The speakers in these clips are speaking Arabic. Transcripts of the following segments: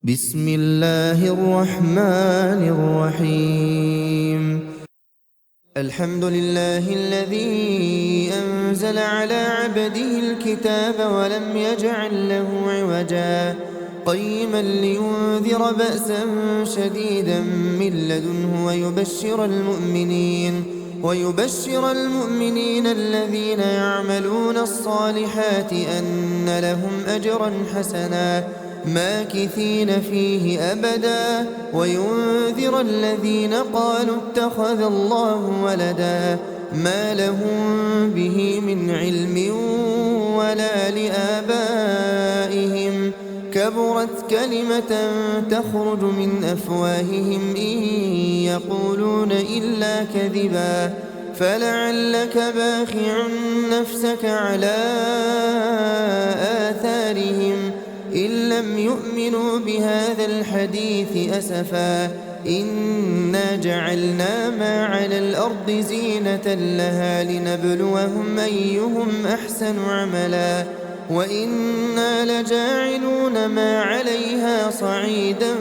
بسم الله الرحمن الرحيم. الحمد لله الذي أنزل على عبده الكتاب ولم يجعل له عوجا قيما لينذر بأسا شديدا من لدنه ويبشر المؤمنين الذين يعملون الصالحات أن لهم أجرا حسنا ماكثين فيه أبدا وينذر الذين قالوا اتخذ الله ولدا ما لهم به من علم ولا لآبائهم كبرت كلمة تخرج من أفواههم إن يقولون إلا كذبا فلعلك باخع نفسك على آثارهم إن لم يؤمنوا بهذا الحديث أسفا إنا جعلنا ما على الأرض زينة لها لنبلوهم أيهم أحسن عملا وإنا لجاعلون ما عليها صعيدا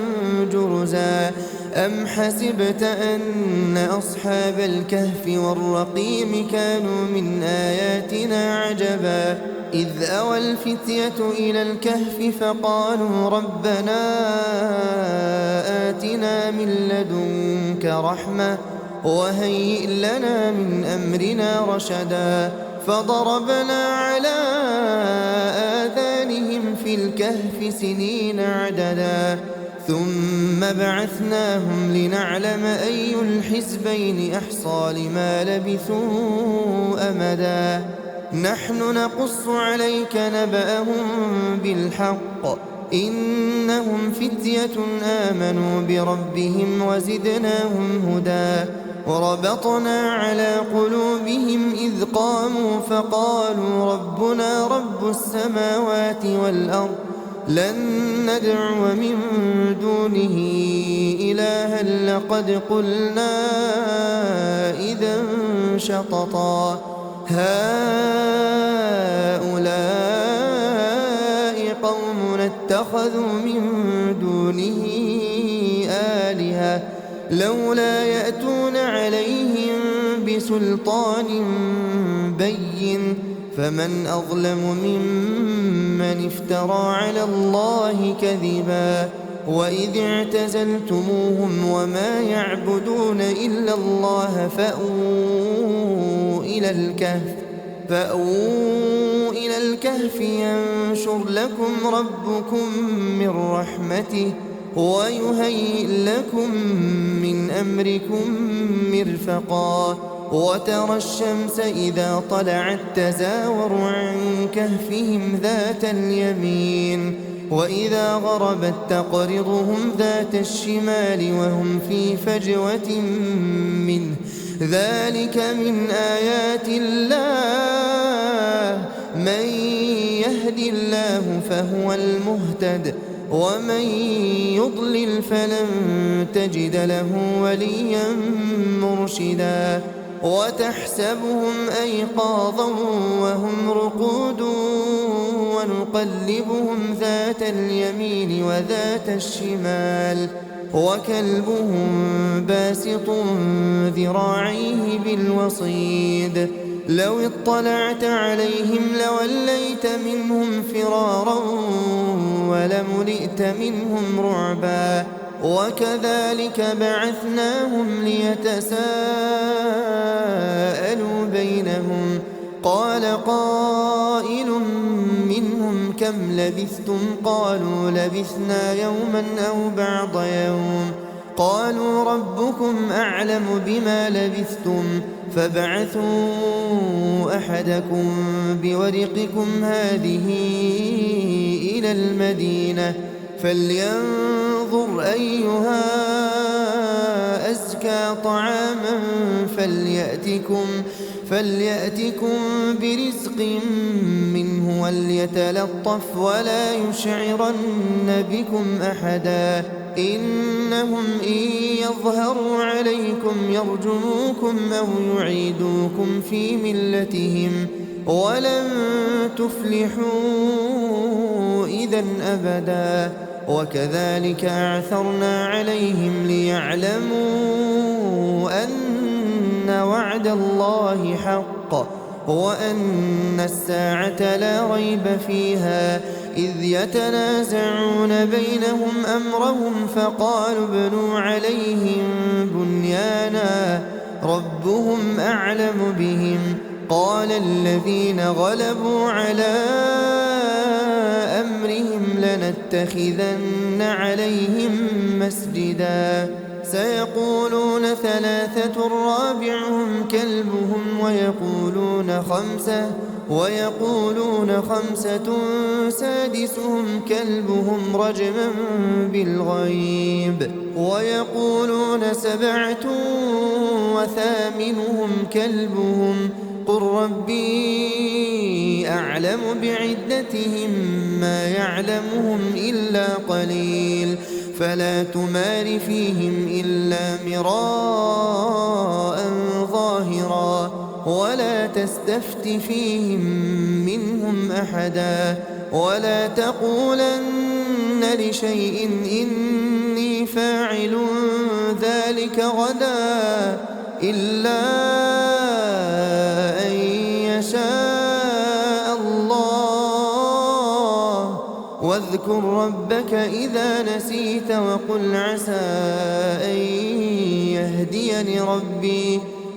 جرزا أم حسبت أن أصحاب الكهف والرقيم كانوا من آياتنا عجبا إذ أوى الفتية إلى الكهف فقالوا ربنا آتنا من لدنك رحمة وهيئ لنا من أمرنا رشدا فضربنا على آذانهم في الكهف سنين عددا ثم بعثناهم لنعلم أي الحزبين أحصى لما لبثوا أمدا نحن نقص عليك نبأهم بالحق إنهم فتية آمنوا بربهم وزدناهم هدى وربطنا على قلوبهم إذ قاموا فقالوا ربنا رب السماوات والأرض لن ندعو من دونه إلها لقد قلنا إذا شططا هؤلاء قوم اتخذوا من دونه آلهة لولا يأتون عليهم بسلطان بين فمن أظلم ممن افترى على الله كذبا وإذ اعتزلتموهم وما يعبدون إلا الله فأووا إلى الكهف ينشر لكم ربكم من رحمته ويهيئ لكم من أمركم مرفقا وترى الشمس إذا طلعت تزاور عن كهفهم ذات اليمين وإذا غربت تقرضهم ذات الشمال وهم في فجوة منه ذلك من آيات الله من يهد الله فهو المهتد ومن يضلل فلن تجد له وليا مرشدا وتحسبهم أيقاظا وهم رقود ونقلبهم ذات اليمين وذات الشمال وكلبهم باسط ذراعيه بالوصيد لو اطلعت عليهم لوليت منهم فرارا ولملئت منهم رعبا وكذلك بعثناهم ليتساءلوا بينهم قال قائل منهم كم لبثتم قالوا لبثنا يوما أو بعض يوم قالوا ربكم أعلم بما لبثتم فابعثوا أحدكم بورقكم هذه إلى المدينة فلينظر أيها أزكى طعاما فليأتكم برزق منه وليتلطف ولا يشعرن بكم أحدا إنهم إن يظهروا عليكم يرجموكم أو يعيدوكم في ملتهم ولن تفلحوا إذا أبدا وكذلك أعثرنا عليهم ليعلموا أن وعد الله حق وأن الساعة لا ريب فيها إذ يتنازعون بينهم أمرهم فقالوا ابنوا عليهم بنيانا ربهم أعلم بهم قال الذين غلبوا على أمرهم لنتخذن عليهم مسجدا سيقولون ثلاثة رابعهم كلبهم ويقولون خمسة سادسهم كلبهم رجما بالغيب ويقولون سبعة وثامنهم كلبهم قل ربي أعلم بعدتهم ما يعلمهم إلا قليل فلا تمار فيهم إلا مراء ظاهرا ولا تستفت فيهم منهم أحدا ولا تقولن لشيء إني فاعل ذلك غدا إلا أن يشاء الله واذكر ربك إذا نسيت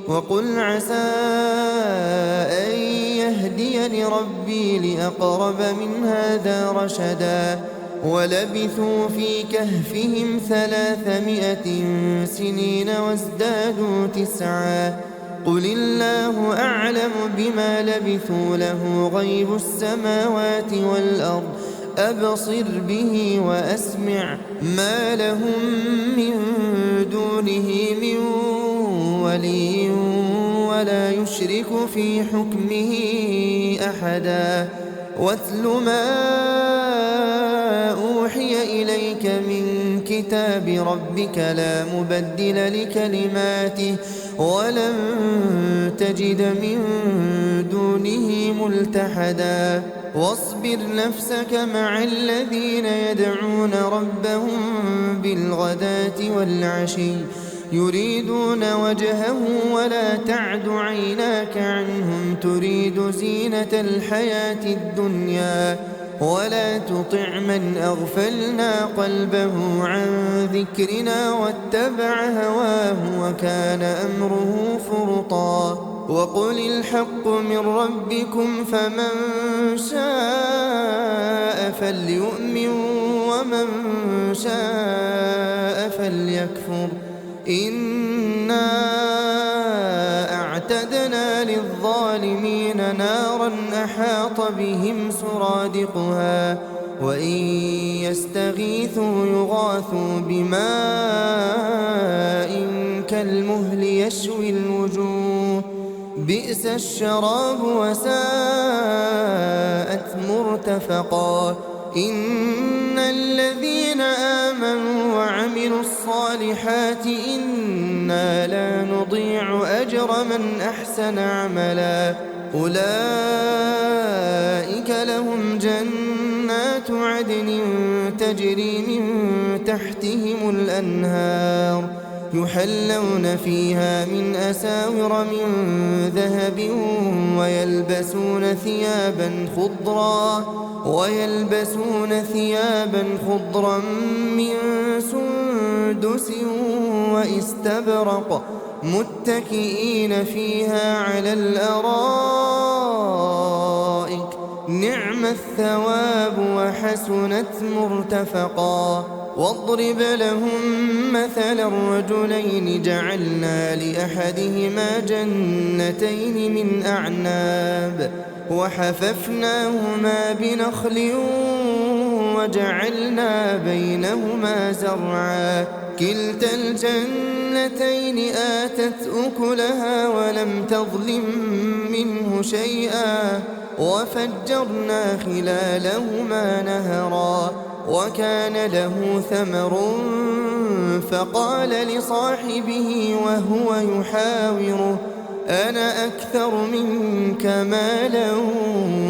وقل عسى أن يهديني ربي لأقرب من هذا رشدا ولبثوا في كهفهم 300 سنين وازدادوا 9 قل الله أعلم بما لبثوا له غيب السماوات والأرض أبصر به وأسمع ما لهم من دونه من ولي ولا يشرك في حكمه أحدا واتل ما أوحي إليك من كتاب ربك لا مبدل لكلماته ولن تجد من دونه ملتحدا واصبر نفسك مع الذين يدعون ربهم بالغداة والعشي يريدون وجهه ولا تعد عيناك عنهم تريد زينة الحياة الدنيا ولا تطع من أغفلنا قلبه عن ذكرنا واتبع هواه وكان أمره فرطا وقل الحق من ربكم فمن شاء فليؤمن ومن شاء فليكفر إنا أعتدنا للظالمين نارا أحاط بهم سرادقها وإن يستغيثوا يغاثوا بماء كالمهل يشوي الوجوه بئس الشراب وساءت مرتفقا إن الذين آمنوا وعملوا الصالحات إنا لا نضيع أجر من أحسن عملا أولئك لهم جنات عدن تجري من تحتهم الأنهار يحلون فيها من أساور من ذهب ويلبسون ثيابا خضرا من سندس واستبرق متكئين فيها على الأرائك نعم الثواب وحسنت مرتفقا واضرب لهم مثل الرجلين جعلنا لأحدهما جنتين من أعناب وحففناهما بنخل وجعلنا بينهما زرعا كلتا الجنتين آتت أكلها ولم تظلم منه شيئا وفجرنا خلالهما نهرا وكان له ثمر فقال لصاحبه وهو يحاوره أنا أكثر منك مالا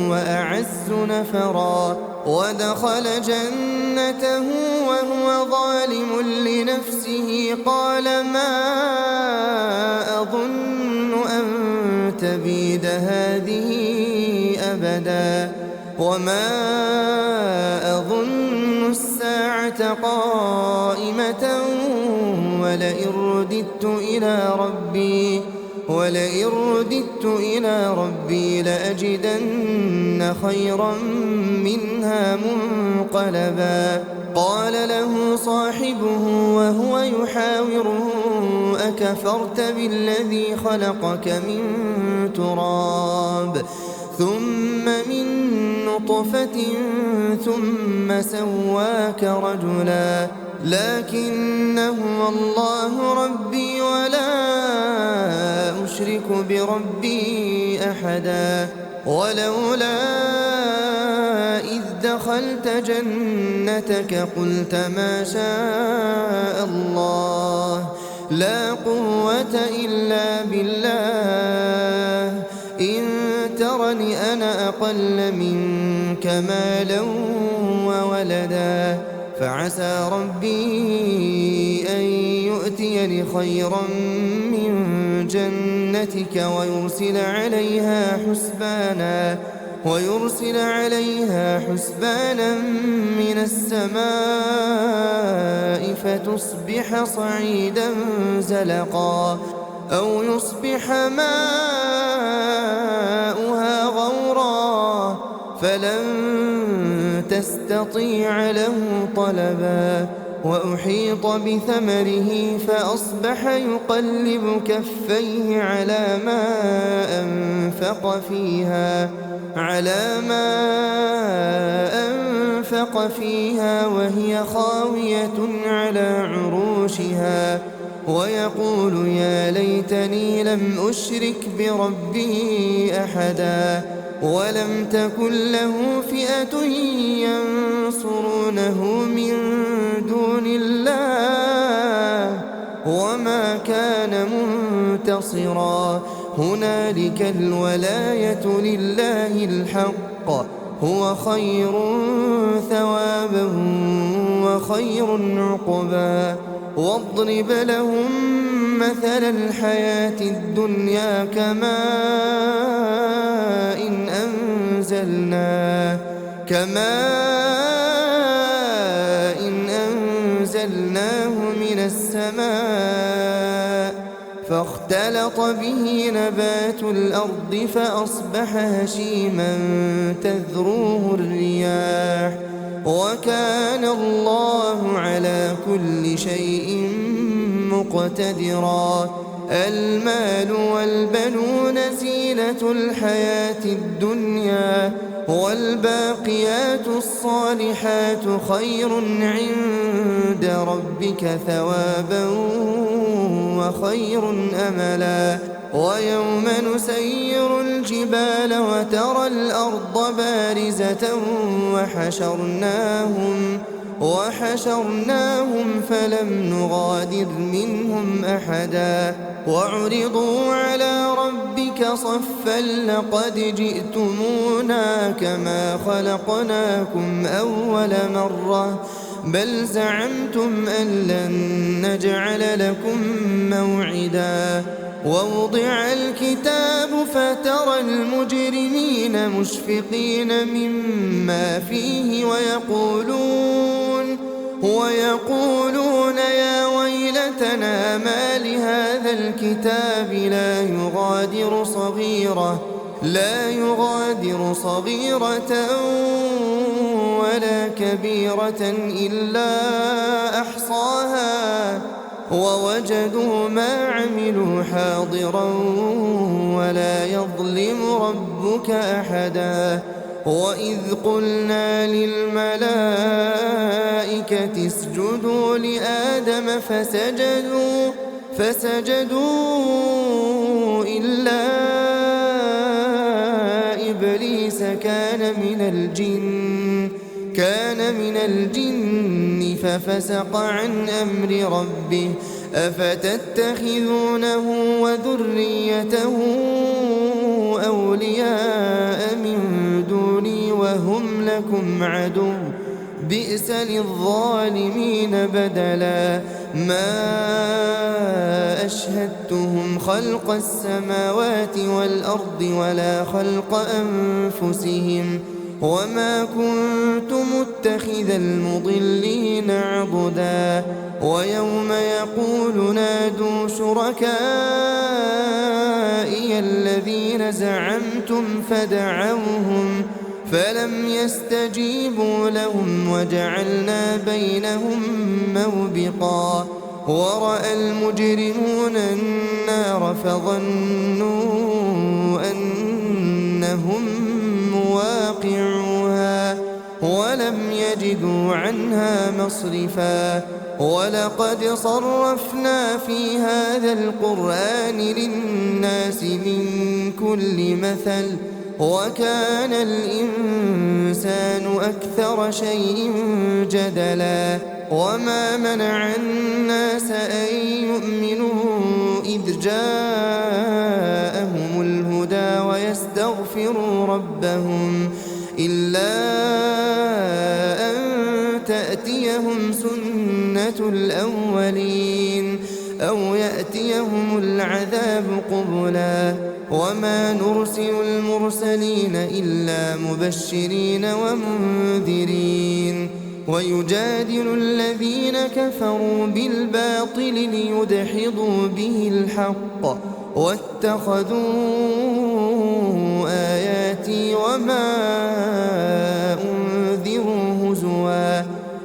وأعز نفرا ودخل جنته جنته وهو ظالم لنفسه قال ما أظن أن تبيد هذه أبدا وما أظن الساعة قائمة ولئن رددت إلى ربي لأجدن خيرا منها منقلبا. قال له صاحبه وهو يحاوره أكفرت بالذي خلقك من تراب ثم من نطفة ثم سواك رجلا لكن هو الله ربي ولا أشرك بربي أحدا. ولولا إذ دخلت جنتك قلت ما شاء الله لا قوة إلا بالله إن ترني أنا أقل منك مالا وولدا فعسى ربي أن يؤتيني خيرا من جنتك ويرسل عليها حسبانا من السماء فتصبح صعيدا زلقا أو يصبح ماؤها غورا فلن تستطيع له طلبا. وأحيط بثمره فأصبح يقلب كفيه على ما أنفق فيها وهي خاوية على عروشها ويقول يا ليتني لم أشرك بربي أحدا ولم تكن له فئة ينصرونه من دون الله وما كان منتصرا. هنالك الولاية لله الحق هو خير ثوابا وخير عقبا. واضرب لهم مثل الحياة الدنيا كماء إن أنزلناه من السماء فاختلط به نبات الأرض فأصبح هشيما تذروه الرياح وكان الله على كل شيء مقتدرا. المال والبنون زينة الحياة الدنيا والباقيات الصالحات خير عند ربك ثوابا وخير أملا. ويوم نسير الجبال وترى الأرض بارزة وحشرناهم فلم نغادر منهم أحدا وعرضوا على ربك صفا لقد جئتمونا كما خلقناكم أول مرة بل زعمتم أن لن نجعل لكم موعدا. ووضع الكتاب فترى المجرمين مشفقين مما فيه ويقولون يا ويلتنا ما لهذا الكتاب لا يغادر صغيرة ولا كبيرة إلا أحصاها ووجدوا ما عملوا حاضرا ولا يظلم ربك أحدا. وإذ قلنا للملائكة اسجدوا لآدم فسجدوا إلا إبليس كان من الجن ففسق عن أمر ربه أفتتخذونه وذريته أولياء من دوني وهم لكم عدو بئس للظالمين بدلا ما أشهدتهم خلق السماوات والأرض ولا خلق أنفسهم وما كنت متخذ المضلين عضدا ويوم يقول نادوا شركائي الذين زعمتم فدعوهم فلم يستجيبوا لهم وجعلنا بينهم موبقا ورأى المجرمون النار فظنوا أنهم مواقعوها ولم يجدوا عنها مصرفا ولقد صرفنا في هذا القرآن للناس من كل مثل وكان الإنسان أكثر شيء جدلا وما منع الناس أن يؤمنوا إذ جاءهم الهدى ويستغفروا ربهم إلا أن تأتيهم سنة الأولين أو يأتيهم العذاب قبلا وما نرسل المرسلين إلا مبشرين ومنذرين ويجادل الذين كفروا بالباطل ليدحضوا به الحق واتخذوا آياتي وما أنذروا هزوا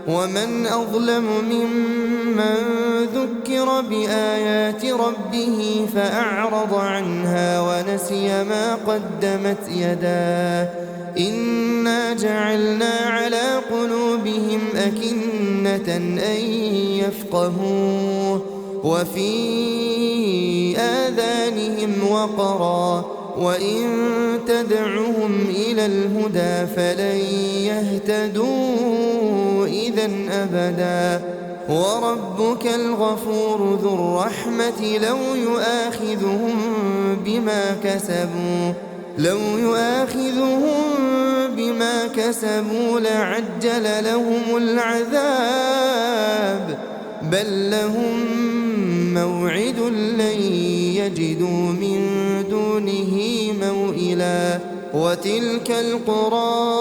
ومن أظلم ممن ذكر بآيات ربه فأعرض عنها ونسي ما قدمت يداه إنا جعلنا على قلوبهم أكنة أن يفقهوه وفي آذانهم وقرا وإن تدعهم إلى الهدى فلن يهتدوا إذا أبدا وربك الغفور ذو الرحمة لو يؤاخذهم بما كسبوا لعجل لهم العذاب بل لهم موعد لن يجدوا من دونه موئلا وتلك القرى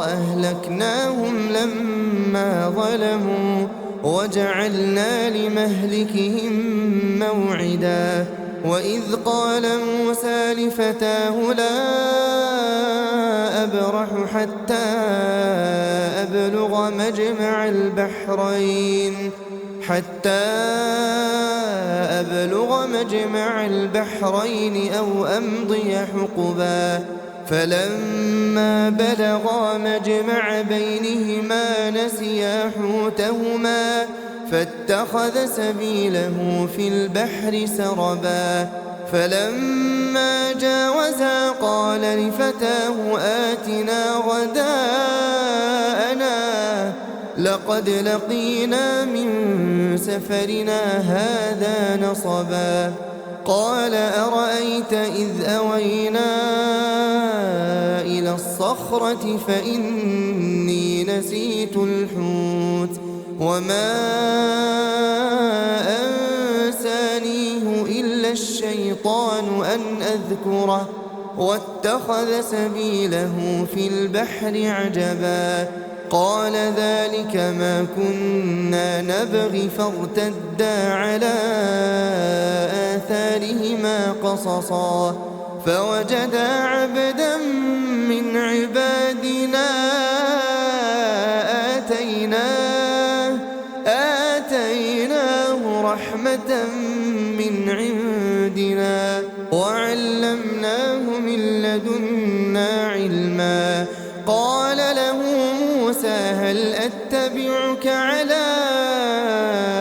أهلكناهم لما ظلموا وجعلنا لمهلكهم موعدا وإذ قال موسى لفتاه لا أبرح حتى أبلغ مجمع البحرين أو أمضي حقبا فلما بلغا مجمع بينهما نسيا حوتهما فاتخذ سبيله في البحر سربا فلما جاوزا قال لفتاه آتنا غداءنا لقد لقينا من سفرنا هذا نصبا قال أرأيت إذ أوينا إلى الصخرة فإني نسيت الحوت وما أنسانيه إلا الشيطان أن أذكره واتخذ سبيله في البحر عجبا قال ذلك ما كنا نبغي فارتدا على آثارهما قصصا فوجدا عبدا من عبادنا آتيناه رحمة من عندنا وعلمناه من لدنا علما قال له موسى هل أتبعك على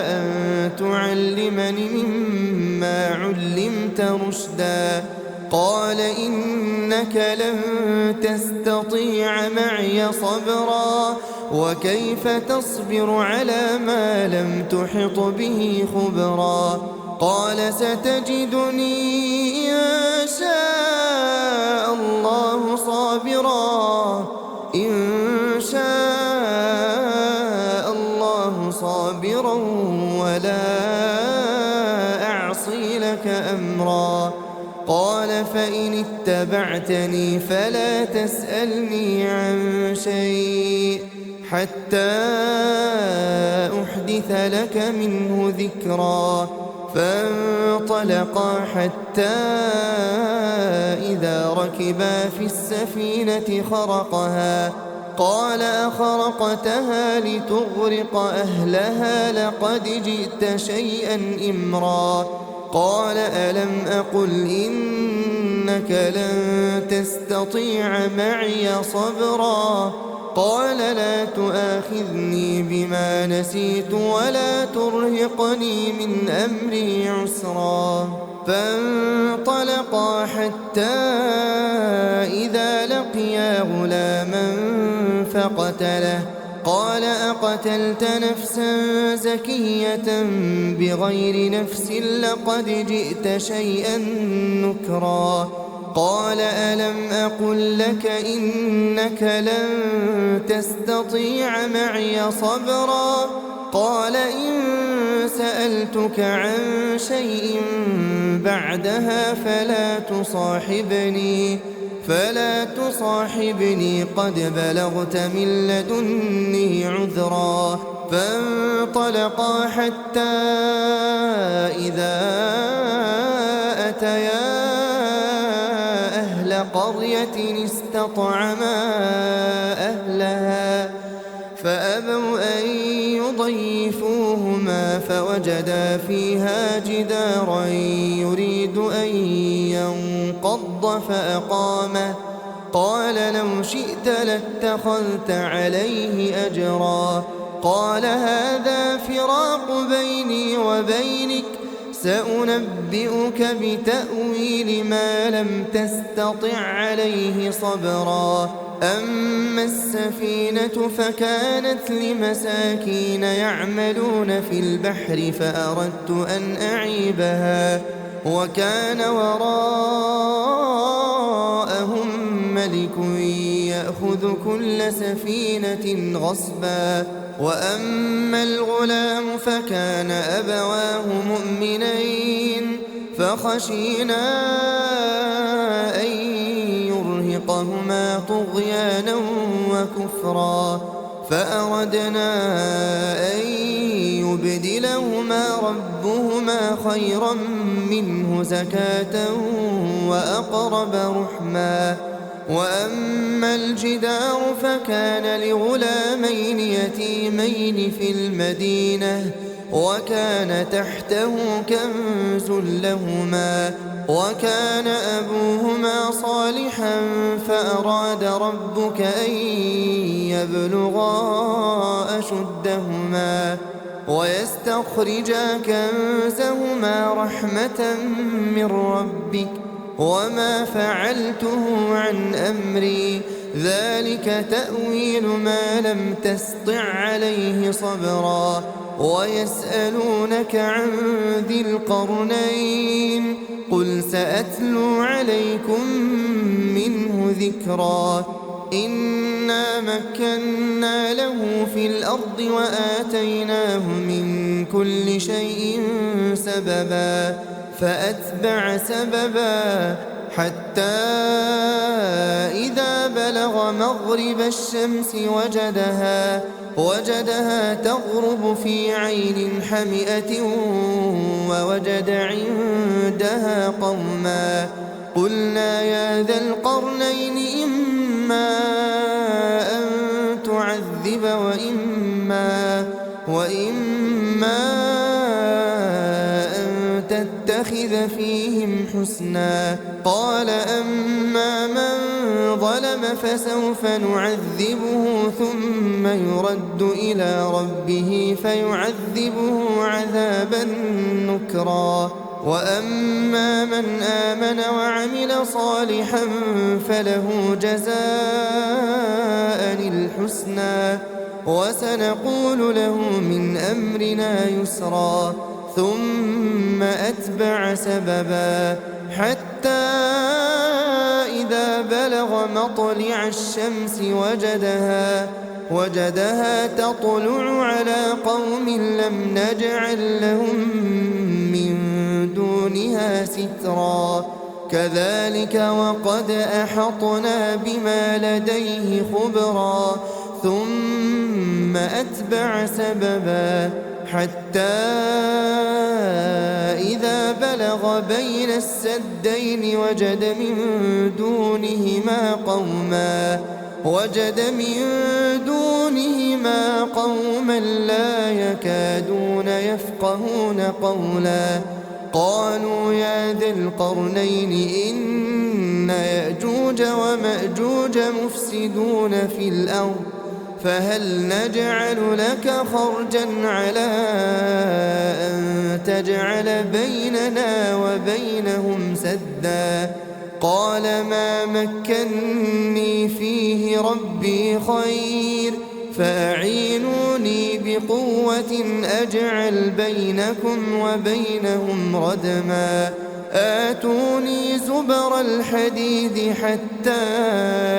أن تعلمني مما علمت رشدا قال إنك لن تستطيع معي صبرا وكيف تصبر على ما لم تحط به خبرا قال ستجدني إن شاء الله صابرا إن شاء صابرا ولا أعصي لك أمرا. قال فإن اتبعتني فلا تسألني عن شيء حتى أحدث لك منه ذكرا. فانطلقا حتى إذا ركبا في السفينة خرقها قال أخرقتها لتغرق أهلها لقد جئت شيئا إمرا. قال ألم أقل إنك لن تستطيع معي صبرا. قال لا تؤاخذني بما نسيت ولا ترهقني من أمري عسرا. فانطلقا حتى إذا لقيا غلاما فقتله قال أقتلت نفسا زكية بغير نفس لقد جئت شيئا نكرا. قال ألم أقل لك إنك لن تستطيع معي صبرا. قال إن سألتك عن شيء بعدها فلا تصاحبني قد بلغت من لدني عذرا. فانطلقا حتى إذا أتيا أهل قرية استطعما أهلها فأبوا أن يضيفوهما فوجدا فيها جدارا يريد أن ينقض فأقامه. قال لو شئت لاتخذت عليه أجرا. قال هذا فراق بيني وبينك سأنبئك بتأويل ما لم تستطع عليه صبرا. أما السفينة فكانت لمساكين يعملون في البحر فأردت أن أعيبها وكان وراءهم ملك يأخذ كل سفينة غصبا. وأما الغلام فكان أبواه مؤمنين فخشينا أن يرهقهما طغيانا وكفرا. فأردنا أن يبدلهما ربهما خيرا منه زكاة وأقرب رحما. وأما الجدار فكان لغلامين يتيمين في المدينة وكان تحته كنز لهما وكان أبوهما صالحا فأراد ربك أن يبلغا أشدهما ويستخرجا كنزهما رحمة من ربك وما فعلته عن أمري ذلك تأويل ما لم تسطع عليه صبرا. ويسألونك عن ذي القرنين قل سأتلو عليكم منه ذكرا. إنا مكنا له في الأرض وآتيناه من كل شيء سببا فأتبع سببا حتى إذا بلغ مغرب الشمس وجدها تغرب في عين حمئة ووجد عندها قوما. قلنا يا ذا القرنين إما أن تعذب وإما أن تتخذ فيهم حسنا. قال أما من ظلم فسوف نعذبه ثم يرد إلى ربه فيعذبه عذابا نكرا. وأما من آمن وعمل صالحا فله جزاء الحسنى وسنقول له من أمرنا يسرا. ثم أتبع سببا حتى إذا بلغ مطلع الشمس وجدها تطلع على قوم لم نجعل لهم من دونها سترا كذلك وقد أحطنا بما لديه خبرا ثم أتبع سببا حتى إذا بلغ بين السدين وجد من دونهما قوما لا يكادون يفقهون قولا قالوا يا ذا القرنين إن يأجوج ومأجوج مفسدون في الأرض فهل نجعل لك خرجا على أن تجعل بيننا وبينهم سدا قال ما مكني فيه ربي خير فأعينوني بقوة أجعل بينكم وبينهم ردما آتوني زبر الحديد حتى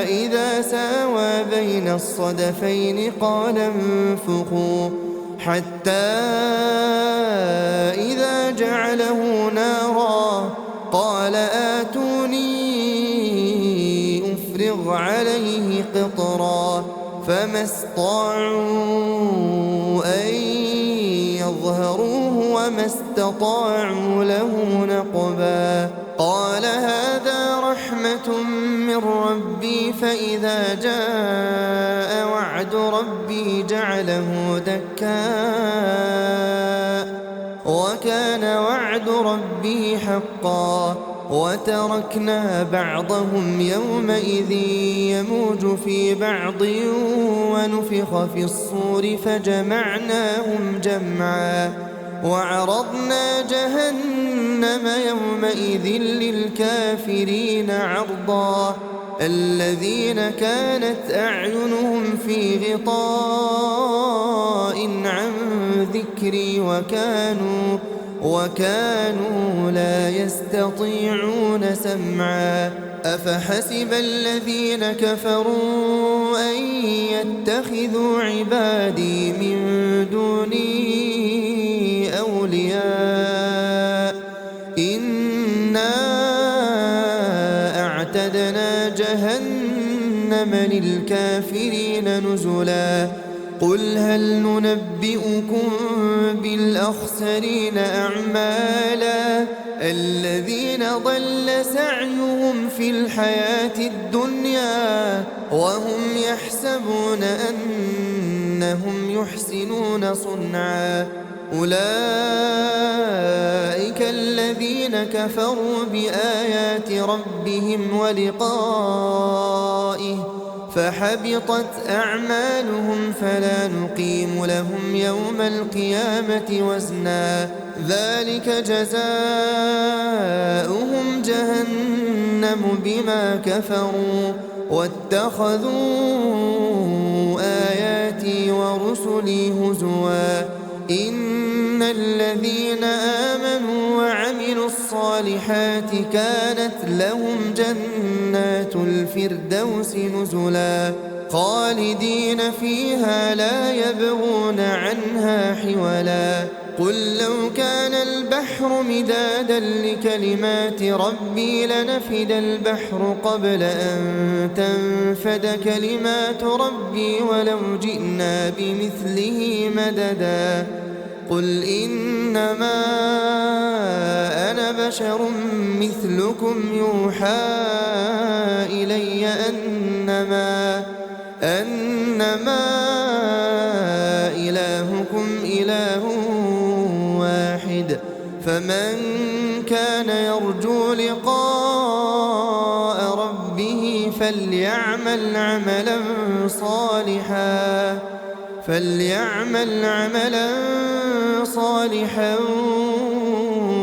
إذا ساوى بين الصدفين قال انفخوا حتى إذا جعله نارا قال آتوني أفرغ عليه قطرا فما استطاعوا أن يظهروه وما استطاعوا له نقبا قال هذا رحمة من ربي فإذا جاء وعد ربي جعله دكاء وكان وعد ربي حقا وتركنا بعضهم يومئذ يموج في بعض ونفخ في الصور فجمعناهم جمعا وعرضنا جهنم يومئذ للكافرين عرضا الذين كانت أعينهم في غطاء عن ذكري وكانوا لا يستطيعون سمعا أفحسب الذين كفروا أن يتخذوا عبادي من دوني أولياء إنا أعتدنا جهنم للكافرين نزلا قل هل ننبئكم بالأخسرين أعمالا الذين ضل سعيهم في الحياة الدنيا وهم يحسبون أنهم يحسنون صنعا أولئك الذين كفروا بآيات ربهم ولقائه فحبطت أعمالهم فلا نقيم لهم يوم القيامة وزنا ذلك جزاؤهم جهنم بما كفروا واتخذوا آياتي ورسلي هزوا إن الذين آمنوا وعملوا الصالحات كانت لهم جنات الفردوس نزلا خالدين فيها لا يبغون عنها حولا قل لو كان البحر مدادا لكلمات ربي لنفد البحر قبل أن تنفد كلمات ربي ولو جئنا بمثله مددا قل إنما أنا بشر مثلكم يوحى إلي أنما إلهكم إله واحد فمن كان يرجو لقاء ربه فليعمل عملا صالحا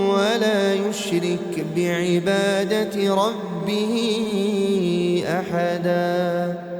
ولا يشرك بعبادة ربه أحدا.